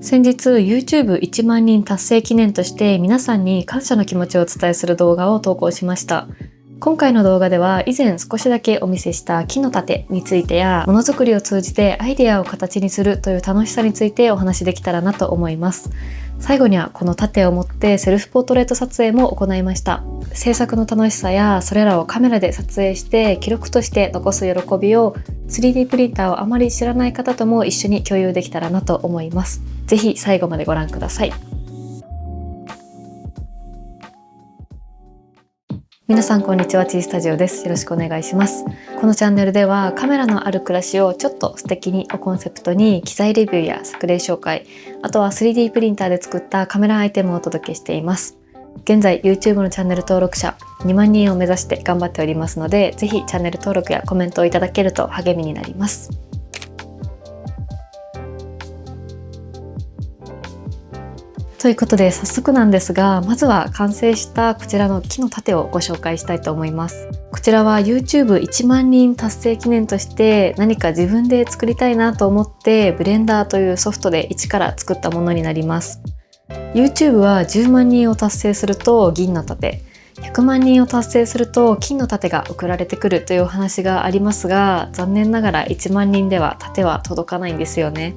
先日 YouTube1 万人達成記念として皆さんに感謝の気持ちをお伝えする動画を投稿しました。今回の動画では以前少しだけお見せした木の盾についてや、ものづくりを通じてアイデアを形にするという楽しさについてお話しできたらなと思います。最後にはこの盾を持ってセルフポートレート撮影も行いました。制作の楽しさやそれらをカメラで撮影して記録として残す喜びを 3D プリンターをあまり知らない方とも一緒に共有できたらなと思います。ぜひ最後までご覧ください。皆さんこんにちは、Tスタジオです。よろしくお願いします。このチャンネルではカメラのある暮らしをちょっと素敵にをコンセプトに機材レビューや作例紹介、あとは 3D プリンターで作ったカメラアイテムをお届けしています。現在 YouTube のチャンネル登録者2万人を目指して頑張っておりますので、ぜひチャンネル登録やコメントをいただけると励みになります。ということで早速なんですが、まずは完成したこちらの木の盾をご紹介したいと思います。こちらは YouTube1 万人達成記念として何か自分で作りたいなと思ってブレンダーというソフトで一から作ったものになります。YouTube は10万人を達成すると銀の盾、100万人を達成すると金の盾が送られてくるというお話がありますが、残念ながら1万人では盾は届かないんですよね。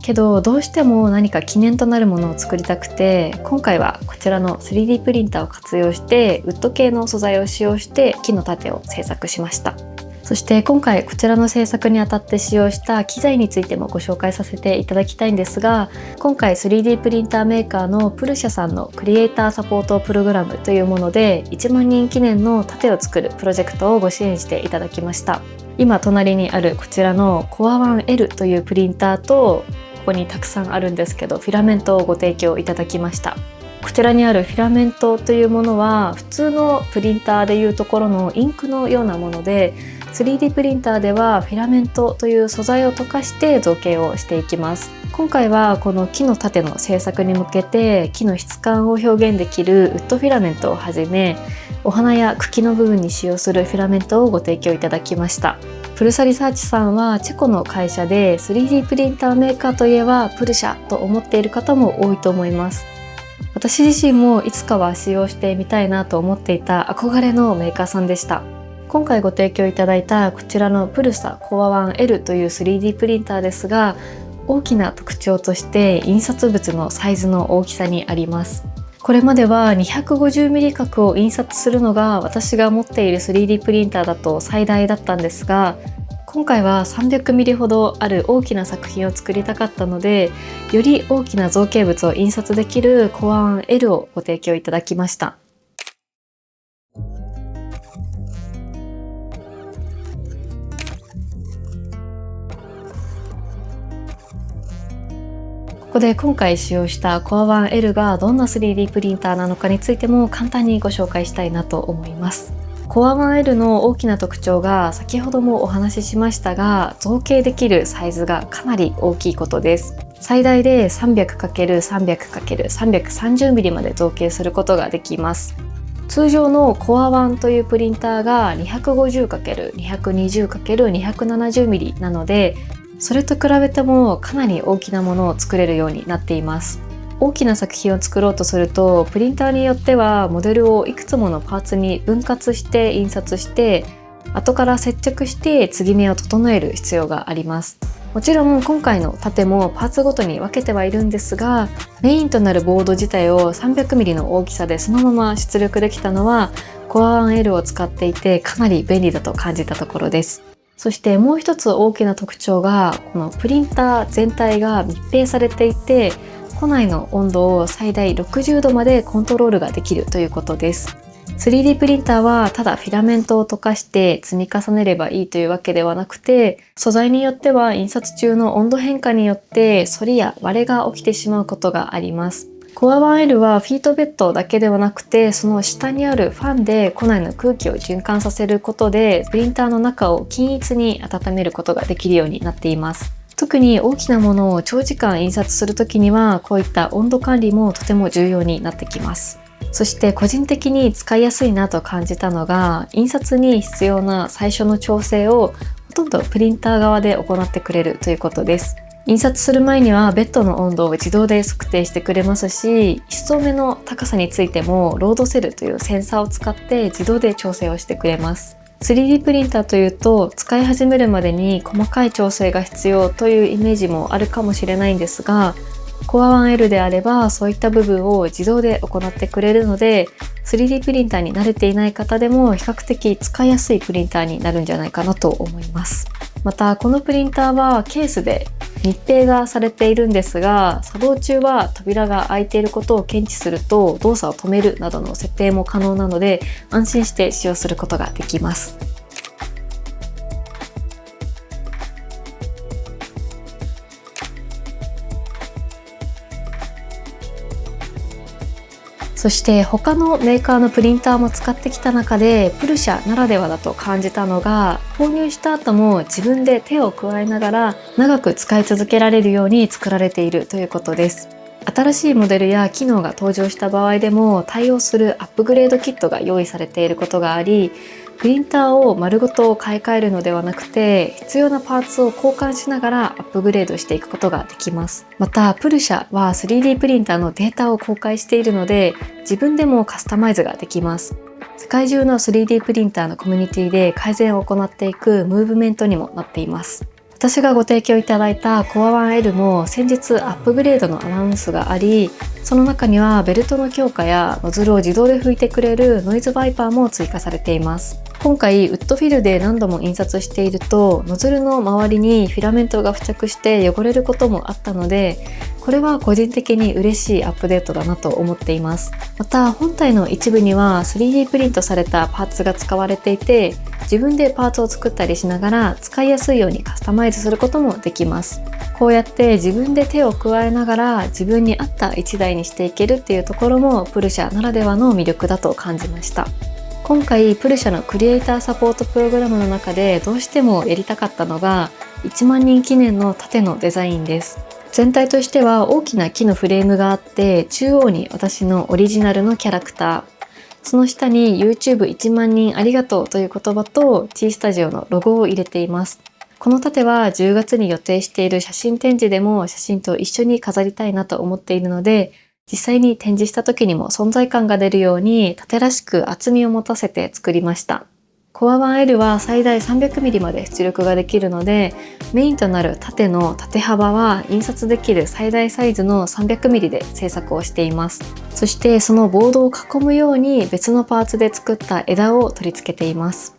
けどどうしても何か記念となるものを作りたくて、今回はこちらの 3D プリンターを活用してウッド系の素材を使用して木の盾を制作しました。そして今回こちらの制作にあたって使用した機材についてもご紹介させていただきたいんですが、今回 3D プリンターメーカーのプルシャさんのクリエイターサポートプログラムというもので1万人記念の盾を作るプロジェクトをご支援していただきました。今隣にあるこちらの Core 1L というプリンターと、ここにたくさんあるんですけどフィラメントをご提供いただきました。こちらにあるフィラメントというものは普通のプリンターでいうところのインクのようなもので、 3D プリンターではフィラメントという素材を溶かして造形をしていきます。今回はこの木の盾の製作に向けて木の質感を表現できるウッドフィラメントをはじめ、お花や茎の部分に使用するフィラメントをご提供いただきました。プルサリサーチさんはチェコの会社で 3D プリンターメーカーといえばプルシャと思っている方も多いと思います。私自身もいつかは使用してみたいなと思っていた憧れのメーカーさんでした。今回ご提供いただいたこちらのプルサ Core 1L という 3D プリンターですが、大きな特徴として印刷物のサイズの大きさにあります。これまでは 250mm 角を印刷するのが私が持っている 3D プリンターだと最大だったんですが、今回は 300mm ほどある大きな作品を作りたかったので、より大きな造形物を印刷できる Core 1L をご提供いただきました。ここで今回使用した Core 1L がどんな 3D プリンターなのかについても簡単にご紹介したいなと思います。Core 1L の大きな特徴が先ほどもお話ししましたが、造形できるサイズがかなり大きいことです。最大で 300×300×330mm まで造形することができます。通常の Core 1というプリンターが 250×220×270mm なので、それと比べてもかなり大きなものを作れるようになっています。大きな作品を作ろうとすると、プリンターによってはモデルをいくつものパーツに分割して印刷して、後から接着して継ぎ目を整える必要があります。もちろん今回の盾もパーツごとに分けてはいるんですが、メインとなるボード自体を 300mm の大きさでそのまま出力できたのは Core 1L を使っていてかなり便利だと感じたところです。そしてもう一つ大きな特徴が、このプリンター全体が密閉されていて、庫内の温度を最大60度までコントロールができるということです。3D プリンターはただフィラメントを溶かして積み重ねればいいというわけではなくて、素材によっては印刷中の温度変化によって反りや割れが起きてしまうことがあります。Core 1L はフィートベッドだけではなくて、その下にあるファンで庫内の空気を循環させることでプリンターの中を均一に温めることができるようになっています。特に大きなものを長時間印刷するときにはこういった温度管理もとても重要になってきます。そして個人的に使いやすいなと感じたのが、印刷に必要な最初の調整をほとんどプリンター側で行ってくれるということです。印刷する前にはベッドの温度を自動で測定してくれますし、1層目の高さについてもロードセルというセンサーを使って自動で調整をしてくれます。3D プリンターというと使い始めるまでに細かい調整が必要というイメージもあるかもしれないんですが、Core 1L であればそういった部分を自動で行ってくれるので、 3D プリンターに慣れていない方でも比較的使いやすいプリンターになるんじゃないかなと思います。またこのプリンターはケースで密閉がされているんですが、作動中は扉が開いていることを検知すると動作を止めるなどの設定も可能なので、安心して使用することができます。そして他のメーカーのプリンターも使ってきた中で、プルシャならではだと感じたのが、購入した後も自分で手を加えながら長く使い続けられるように作られているということです。新しいモデルや機能が登場した場合でも対応するアップグレードキットが用意されていることがあり、プリンターを丸ごと買い替えるのではなくて、必要なパーツを交換しながらアップグレードしていくことができます。またプルシャは 3D プリンターのデータを公開しているので、自分でもカスタマイズができます。世界中の 3D プリンターのコミュニティで改善を行っていくムーブメントにもなっています。私がご提供いただいた Core 1L も先日アップグレードのアナウンスがあり、その中にはベルトの強化やノズルを自動で拭いてくれるノイズバイパーも追加されています。今回ウッドフィルで何度も印刷していると、ノズルの周りにフィラメントが付着して汚れることもあったので、これは個人的に嬉しいアップデートだなと思っています。また本体の一部には 3D プリントされたパーツが使われていて、自分でパーツを作ったりしながら使いやすいようにカスタマイズすることもできます。こうやって自分で手を加えながら自分に合った1台にしていけるっていうところもプルシャならではの魅力だと感じました。今回プルシャのクリエイターサポートプログラムの中でどうしてもやりたかったのが1万人記念の盾のデザインです。全体としては大きな木のフレームがあって、中央に私のオリジナルのキャラクター、その下に YouTube1 万人ありがとうという言葉と T スタジオのロゴを入れています。この盾は10月に予定している写真展示でも写真と一緒に飾りたいなと思っているので、実際に展示した時にも存在感が出るように盾らしく厚みを持たせて作りました。Core 1L は最大 300mm まで出力ができるので、メインとなる盾の縦幅は印刷できる最大サイズの 300mm で製作をしています。そしてそのボードを囲むように別のパーツで作った枝を取り付けています。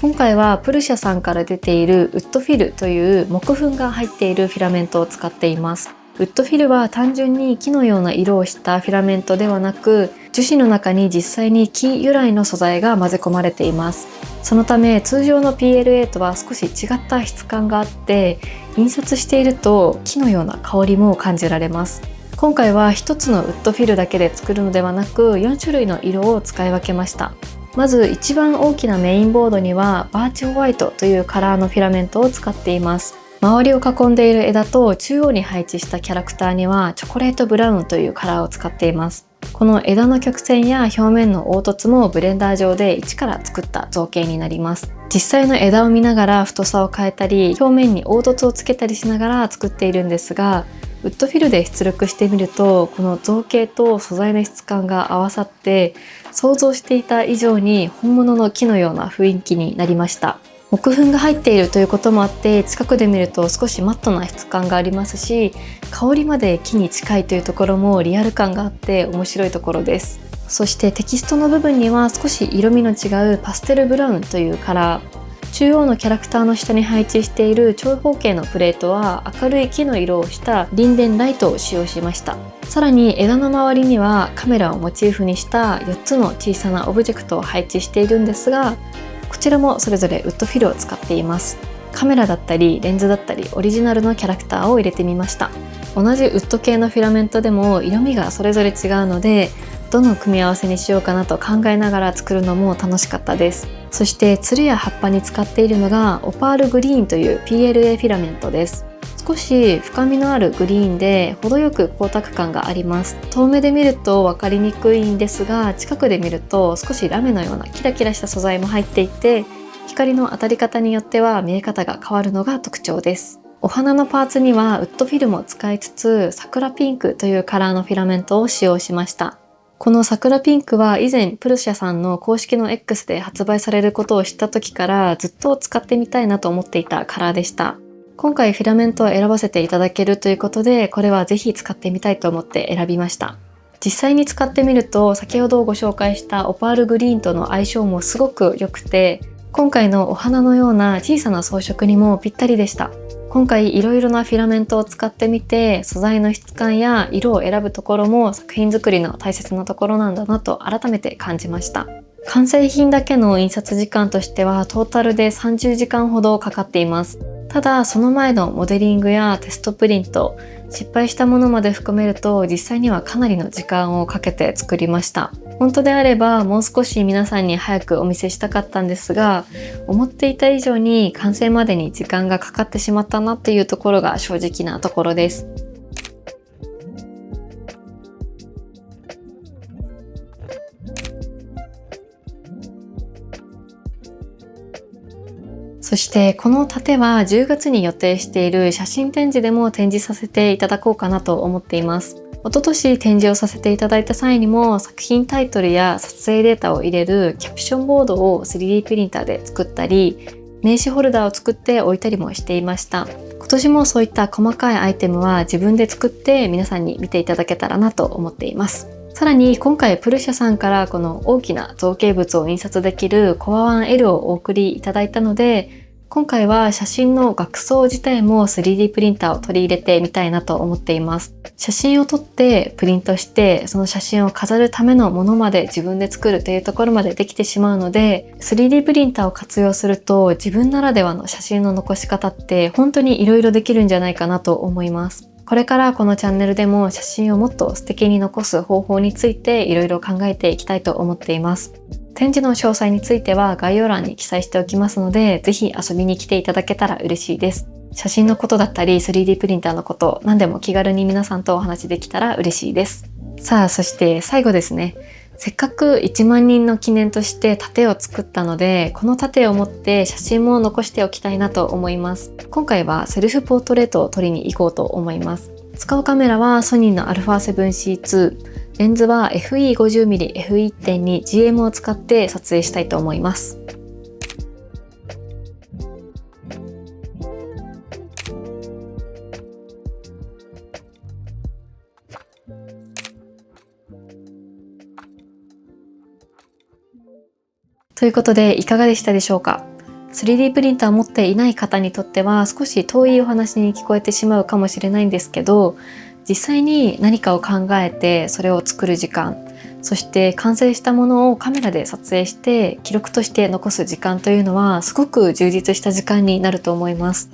今回はプルシャさんから出ているウッドフィルという木粉が入っているフィラメントを使っています。ウッドフィルは単純に木のような色をしたフィラメントではなく、樹脂の中に実際に木由来の素材が混ぜ込まれています。そのため通常の PLA とは少し違った質感があって、印刷していると木のような香りも感じられます。今回は一つのウッドフィルだけで作るのではなく、4種類の色を使い分けました。まず一番大きなメインボードにはバーチホワイトというカラーのフィラメントを使っています。周りを囲んでいる枝と中央に配置したキャラクターにはチョコレートブラウンというカラーを使っています。この枝の曲線や表面の凹凸もブレンダー上で一から作った造形になります。実際の枝を見ながら太さを変えたり、表面に凹凸をつけたりしながら作っているんですが、ウッドフィルで出力してみると、この造形と素材の質感が合わさって想像していた以上に本物の木のような雰囲気になりました。木粉が入っているということもあって、近くで見ると少しマットな質感がありますし、香りまで木に近いというところもリアル感があって面白いところです。そしてテキストの部分には少し色味の違うパステルブラウンというカラー、中央のキャラクターの下に配置している長方形のプレートは明るい木の色をしたリンデンライトを使用しました。さらに枝の周りにはカメラをモチーフにした4つの小さなオブジェクトを配置しているんですが、こちらもそれぞれウッドフィルを使っています。カメラだったりレンズだったりオリジナルのキャラクターを入れてみました。同じウッド系のフィラメントでも色味がそれぞれ違うので、どの組み合わせにしようかなと考えながら作るのも楽しかったです。そしてつるや葉っぱに使っているのがオパールグリーンという PLA フィラメントです。少し深みのあるグリーンで程よく光沢感があります。遠目で見ると分かりにくいんですが、近くで見ると少しラメのようなキラキラした素材も入っていて、光の当たり方によっては見え方が変わるのが特徴です。お花のパーツにはウッドフィルムを使いつつ、桜ピンクというカラーのフィラメントを使用しました。この桜ピンクは以前プルシャさんの公式の X で発売されることを知った時からずっと使ってみたいなと思っていたカラーでした。今回フィラメントを選ばせていただけるということで、これはぜひ使ってみたいと思って選びました。実際に使ってみると、先ほどご紹介したオパールグリーンとの相性もすごく良くて、今回のお花のような小さな装飾にもぴったりでした。今回いろいろなフィラメントを使ってみて、素材の質感や色を選ぶところも作品作りの大切なところなんだなと改めて感じました。完成品だけの印刷時間としてはトータルで30時間ほどかかっています。ただその前のモデリングやテストプリント、失敗したものまで含めると実際にはかなりの時間をかけて作りました。本当であればもう少し皆さんに早くお見せしたかったんですが、思っていた以上に完成までに時間がかかってしまったなっていうところが正直なところです。そしてこの盾は10月に予定している写真展示でも展示させていただこうかなと思っています。一昨年展示をさせていただいた際にも作品タイトルや撮影データを入れるキャプションボードを 3D プリンターで作ったり、名刺ホルダーを作って置いたりもしていました。今年もそういった細かいアイテムは自分で作って皆さんに見ていただけたらなと思っています。さらに今回プルシャさんからこの大きな造形物を印刷できるコアワン L をお送りいただいたので、今回は写真の額装自体も 3D プリンターを取り入れてみたいなと思っています。写真を撮ってプリントして、その写真を飾るためのものまで自分で作るというところまでできてしまうので、3D プリンターを活用すると自分ならではの写真の残し方って本当に色々できるんじゃないかなと思います。これからこのチャンネルでも写真をもっと素敵に残す方法について色々考えていきたいと思っています。展示の詳細については概要欄に記載しておきますので、ぜひ遊びに来ていただけたら嬉しいです。写真のことだったり 3D プリンターのこと、何でも気軽に皆さんとお話できたら嬉しいです。さあ、そして最後ですね。せっかく1万人の記念として盾を作ったので、この盾を持って写真も残しておきたいなと思います。今回はセルフポートレートを撮りに行こうと思います。使うカメラはソニーの α7C2、レンズは FE50mm f1.2 GM を使って撮影したいと思います。ということでいかがでしたでしょうか。3D プリンターを持っていない方にとっては少し遠いお話に聞こえてしまうかもしれないんですけど、実際に何かを考えてそれを作る時間、そして完成したものをカメラで撮影して記録として残す時間というのはすごく充実した時間になると思います。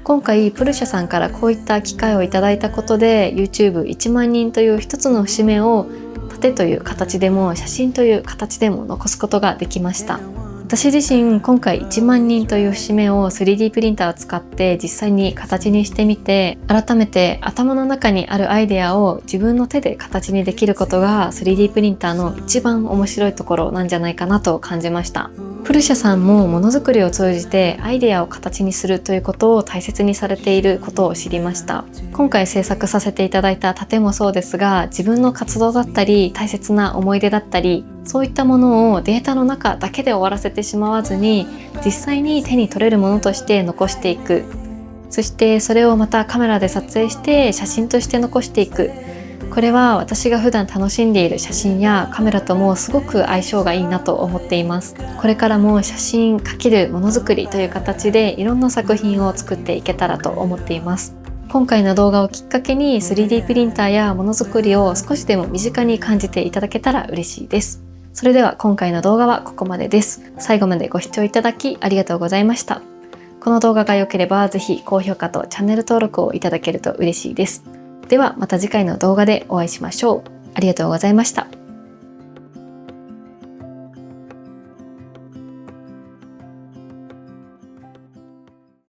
今回プルシャさんからこういった機会をいただいたことで YouTube1 万人という一つの節目を盾という形でも写真という形でも残すことができました。私自身今回1万人という節目を 3D プリンターを使って実際に形にしてみて、改めて頭の中にあるアイデアを自分の手で形にできることが 3D プリンターの一番面白いところなんじゃないかなと感じました。プルシャさんもものづくりを通じてアイデアを形にするということを大切にされていることを知りました。今回制作させていただいた盾もそうですが、自分の活動だったり大切な思い出だったり、そういったものをデータの中だけで終わらせてしまわずに、実際に手に取れるものとして残していく。そしてそれをまたカメラで撮影して写真として残していく。これは私が普段楽しんでいる写真やカメラともすごく相性がいいなと思っています。これからも写真×ものづくりという形でいろんな作品を作っていけたらと思っています。今回の動画をきっかけに 3D プリンターやものづくりを少しでも身近に感じていただけたら嬉しいです。それでは今回の動画はここまでです。最後までご視聴いただきありがとうございました。この動画が良ければぜひ高評価とチャンネル登録をいただけると嬉しいです。ではまた次回の動画でお会いしましょう。ありがとうございました。